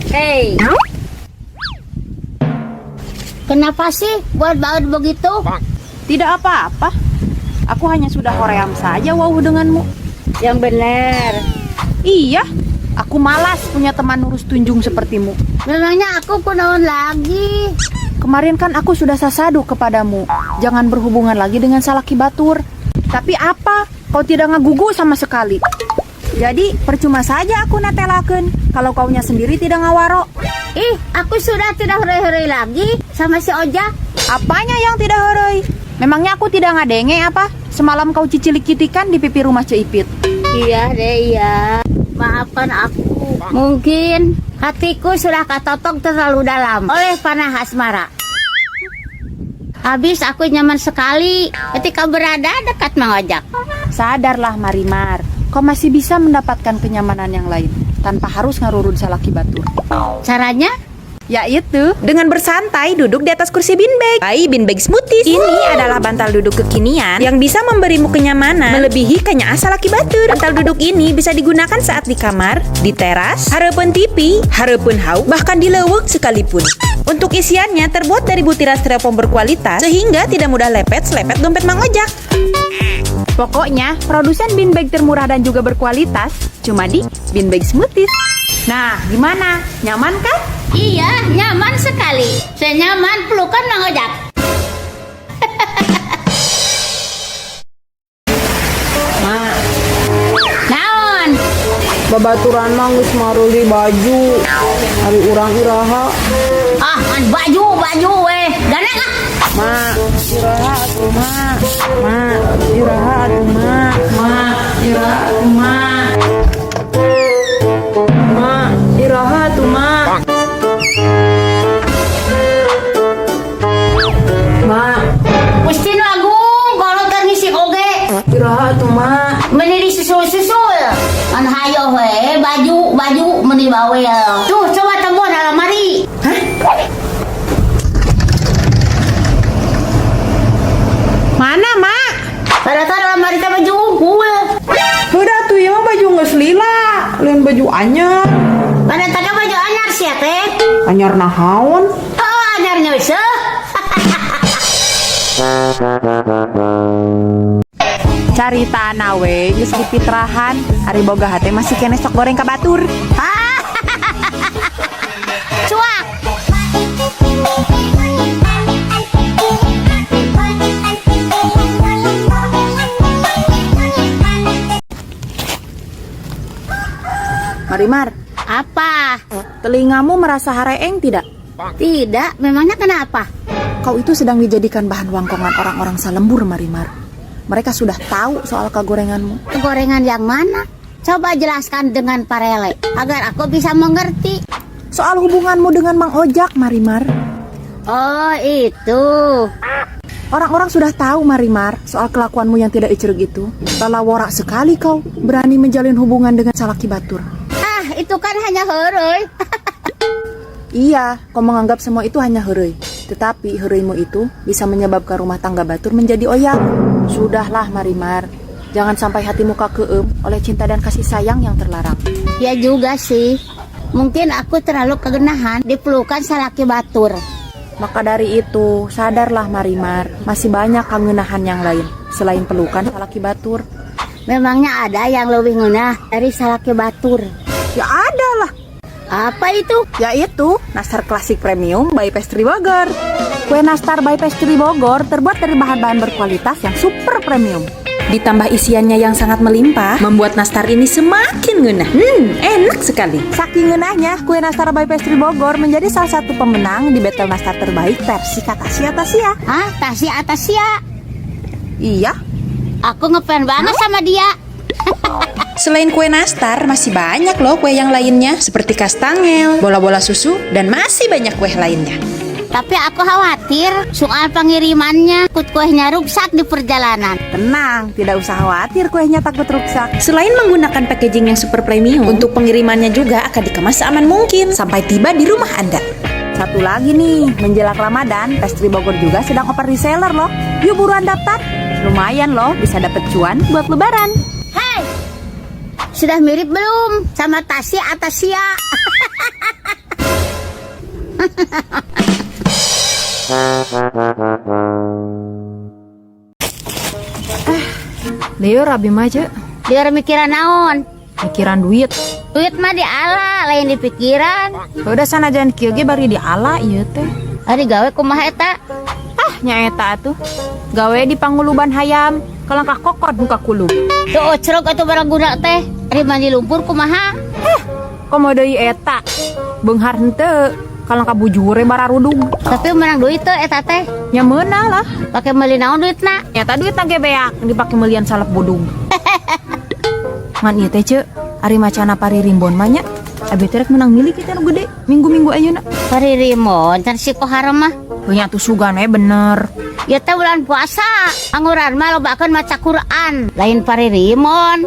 Hey, kenapa sih buat banget begitu? Tidak apa-apa. Aku hanya sudah hoream saja wow denganmu. Yang benar. Iya, aku malas punya teman urus tunjung sepertimu. Memangnya aku kunaon lagi? Kemarin kan aku sudah sasadu kepadamu. Jangan berhubungan lagi dengan salaki batur. Tapi apa? Kau tidak ngagugu sama sekali. Jadi percuma saja aku netelaken kalau kaunya sendiri tidak ngawaro. Ih, aku sudah tidak hore-hore lagi sama si Ojak. Apanya yang tidak horoi? Memangnya aku tidak ngadenge apa? Semalam kau cicilik-citikan di pipi rumah Ceipit. Iya deh, iya. Maafkan aku. Mungkin hatiku sudah katotok terlalu dalam oleh panah asmara. Habis aku nyaman sekali ketika berada dekat Mang Ojak. Sadarlah Marimar, kau masih bisa mendapatkan kenyamanan yang lain tanpa harus ngarurun salaki batur. Caranya? Yaitu dengan bersantai duduk di atas kursi beanbag. Beanbag smoothies. Ini adalah bantal duduk kekinian yang bisa memberimu kenyamanan melebihi kanya salaki batur. Bantal duduk ini bisa digunakan saat di kamar, di teras, hareupeun TV, hareupeun hauk, bahkan di leuweuk sekalipun. Untuk isiannya terbuat dari butiran styrofoam berkualitas sehingga tidak mudah lepet-selepet dompet Mang Ojak. Pokoknya produsen beanbag termurah dan juga berkualitas cuma di Beanbag Smoothies. Nah, gimana? Nyaman kan? Iya, nyaman sekali. Senyaman pelukan Mang Ojak. Mak, Naon? babaturan mah geus maruli baju. Ari urang iraha. Ah, baju weh. Gana ah. Mak, iraha atuh mak. Mak, iraha atuh mak. Mak, iraha atuh mak. Mak, iraha atuh mak. Mak, Ustino Agung, kalau terngisi oge. iraha atuh mak. Meniri susul-susul. Kan hayo we, baju meni bawe. Tuh, coba temuan dalam lemari. Mana mak? Pada dalam lemari teh baju unggul. Udah tuh ya baju geus lila. Lain baju anyar. Pada tadi baju anyar sih teh. Anyar nahaun. Oh, anyarnya wis. Carita nawe geus dipitrahan. Ari boga hate masih kene sok goreng ka batur. Cuak. Marimar, Apa? telingamu merasa hareeng tidak? Tidak, memangnya kenapa? Kau itu sedang dijadikan bahan wangkongan orang-orang salembur, Marimar. Mereka sudah tahu soal kegorenganmu. Gorengan yang mana? Coba jelaskan dengan parele agar aku bisa mengerti. Soal hubunganmu dengan Mang Ojak, Marimar. Oh, itu. Orang-orang sudah tahu, Marimar, soal kelakuanmu yang tidak icerug itu. Lalaworak sekali kau berani menjalin hubungan dengan salaki batur. Ah, itu kan hanya heureuy. Iya, kau menganggap semua itu hanya heureuy. Tetapi heureuйmu itu bisa menyebabkan rumah tangga batur menjadi oyak. Sudahlah, Marimar. Jangan sampai hatimu kakeum oleh cinta dan kasih sayang yang terlarang. Ya juga sih. Mungkin aku terlalu kegenahan dipelukan salaki batur. Maka dari itu, sadarlah Marimar, masih banyak kangenahan yang lain selain pelukan salaki batur. Memangnya ada yang lebih ngeunah dari salaki batur? Ya ada lah. Apa itu? Yaitu Nastar Klasik Premium by Pastry Bogor. Kue Nastar by Pastry Bogor terbuat dari bahan-bahan berkualitas yang super premium. Ditambah isiannya yang sangat melimpah, membuat nastar ini semakin ngeunah. Enak sekali. Saking ngeunahnya, kue Nastar by Pastry Bogor menjadi salah satu pemenang di Battle Nastar terbaik versi Tasia. Hah? Tasia? Iya. Aku ngefans banget sama dia. Selain kue nastar, masih banyak loh kue yang lainnya, seperti kastangel, bola-bola susu, dan masih banyak kue lainnya. Tapi aku khawatir soal pengirimannya, takut kuenya rusak di perjalanan. Tenang, tidak usah khawatir kuenya takut rusak. Selain menggunakan packaging yang super premium, untuk pengirimannya juga akan dikemas seaman mungkin sampai tiba di rumah Anda. Satu lagi nih, menjelang Ramadan, Pastry Bogor juga sedang oper reseller loh. Yuk buruan daftar. Lumayan loh, bisa dapet cuan buat lebaran. Hei, sudah mirip belum sama Tasia? Liur abi mah ce, Dia mikiran naon? pikiran duit. Duit mah di ala, lain di pikiran. Udah sana jangan kieu ge bari diala ieu teh. Ari gawe kumaha eta? Ah nyaeta atuh. Gawe di panguluban hayam, kalangkah kokot muka kulub. Tuh ocrok atuh baraguna teh. Ari mandi lumpur kumaha? Komo deui eta. Beunghar henteu, kalangkah bujure bararudug. Tapi menang duit teh eta teh. Nya meunah lah. Pake meuli naon duitna? Nyata duitna ge beak dipake meulieun salep budug. Ngan ieu teh ce, ari macana pari rimbon mah nya. Abi teh rek menang milik kita nu gede minggu-minggu ayeuna. Pari rimon can si kohara mah. Nya tuh sugane bener. Ya teh bulan puasa. Angguran mah lobakeun maca Quran. Lain pari rimon.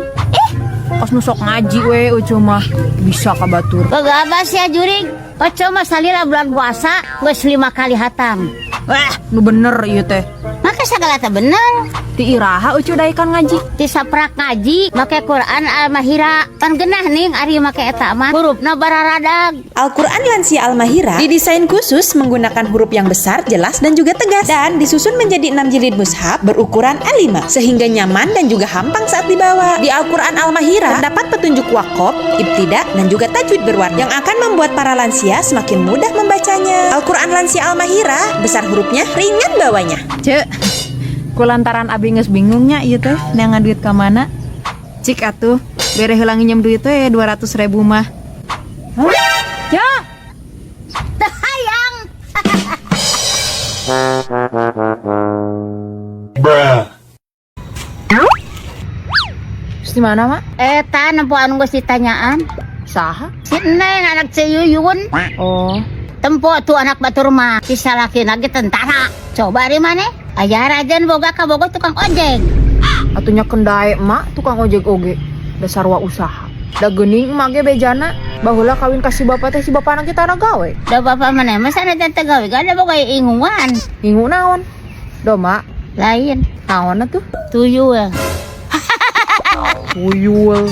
Pas nu sok ngaji we ucu mah bisa ka batur. Bagabas ya jurig. Oco mah salila bulan puasa geus 5 kali hatam. Wah, nu bener ieu teh. Maka sagala teh bener. Ti iraha ucu daekan ngaji. Ti saprak ngaji make Quran Al-Mahira. Pan genah ning ari make eta mah hurufna bararadag. Al-Quran Lansia Al-Mahira didesain khusus menggunakan huruf yang besar, jelas, dan juga tegas. Dan disusun menjadi 6 jilid mushaf berukuran A5 sehingga nyaman dan juga hampang saat dibawa. Di Al-Quran Al-Mahira terdapat petunjuk wakof, ibtidak, dan juga tajwid berwarna yang akan membuat para lansia semakin mudah membacanya. Al-Quran Lansia Al-Mahira besar hurufnya, ringan bawanya. Cek, kulantaran abi geus bingungnya ieu teh neangan duit ka mana? Cik atuh, bere heula nginjem duit teh 200.000 mah. Ya. Hayang. Terus di mana, Mak? Eta nempoan geus ditanyaan. Saha? Si Neng anak Ceyuyun. Oh, Tempo tuh anak batur mah. Si salaki lagi tentara. Coba di mana? Aya rajan boga ka bogo tukang ojek. atunya kendai emak tukang ojek oge. Dasar wa usaha. Da geuning emak ge bejana. Baheula kawin kasih bapak teh si bapak anak kita gawe. Da bapak mana mah sana teh gawe gak ada boga inguan. Ingu naon? Do mak, Lain naon atuh? tuyul. Tuyul.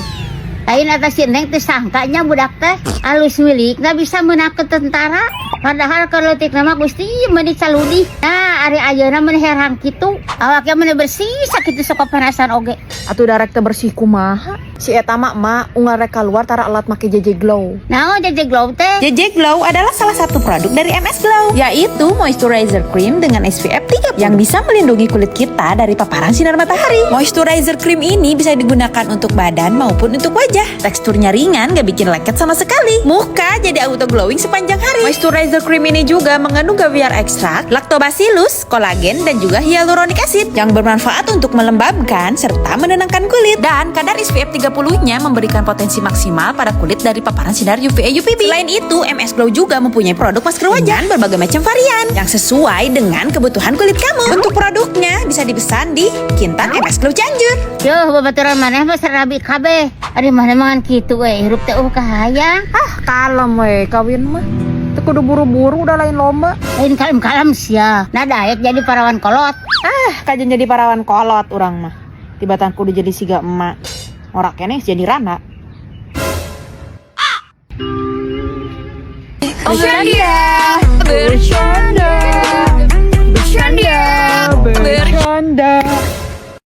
Lain atas si Neng teh sangkanya budak teh alus milikna bisa meunang ke tentara. Padahal keleutik nama Gusti meuni caludi. Nah, ari ayeuna meuni herang kitu. Awaknya meuni bersih sakitu sok panasan oge. Atuh darek teh bersih kumaha? Si eta mak unggal rek keluar tara alat make JJ Glow. Naon JJ Glow teh? JJ Glow adalah salah satu produk dari MS Glow, yaitu moisturizer cream dengan SPF 30 yang bisa melindungi kulit kita dari paparan sinar matahari. Moisturizer cream ini bisa digunakan untuk badan maupun untuk wajah. Teksturnya ringan, gak bikin leket sama sekali. Muka jadi auto glowing sepanjang hari. Moisturizer cream ini juga mengandung caviar ekstrak, lactobacillus, kolagen, dan juga hyaluronic acid yang bermanfaat untuk melembabkan serta menenangkan kulit. Dan kadar SPF 30-nya memberikan potensi maksimal pada kulit dari paparan sinar UVA UVB. Selain itu, MS Glow juga mempunyai produk masker wajah dengan berbagai macam varian yang sesuai dengan kebutuhan kulit kamu. Untuk produknya bisa dipesan di Kintan MS Glow Cianjur. Yo, babaturan maneh mah sarabi kabeh. Ari maneh mangan kitu we, hirup teh kahayang. Ah, kalem we kawin mah. Teu kudu buru-buru udah lain lomba. Lain kalem-kalem sia. Nah daek jadi parawan kolot. Ah, kajen jadi parawan kolot urang mah. Tibatan kudu jadi siga emak. Ora keneh jadi rana. Bercanda.